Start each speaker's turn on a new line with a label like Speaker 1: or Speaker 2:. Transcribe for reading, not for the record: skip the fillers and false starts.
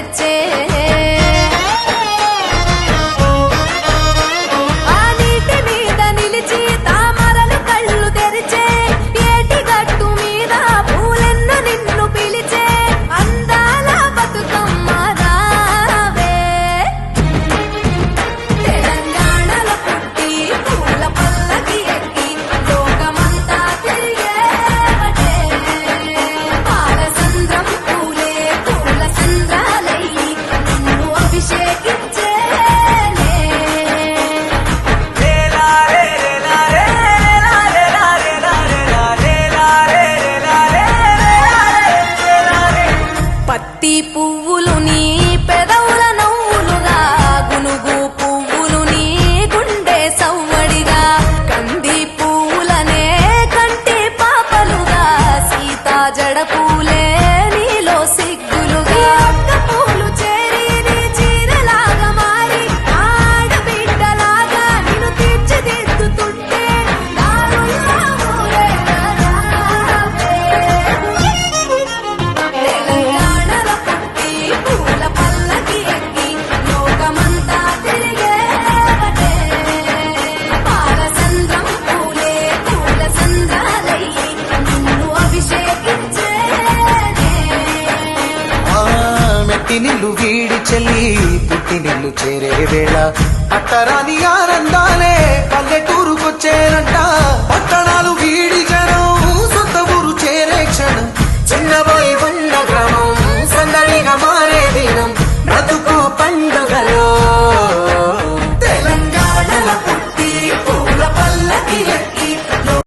Speaker 1: తెచ్చే పువ్వులు నీ పెదవుల నవ్వులుగా గునుగు పువ్వులు నీ గుండె సవ్వడిగా కంది పువ్వులనే కంటి పాపలుగా సీతా జడ పూలే నీలో సిగ్గులుగా పూలు చేరి నీ చీరలాగా మారి ఆడబిడ్డలాగా నిన్ను తీర్చిదిద్దుతుంటే
Speaker 2: నిల్లు వీడి చెల్లి పుట్టి నిల్లు చేరే వేళ అట్టరాని ఆనందాలే పల్లెటూరు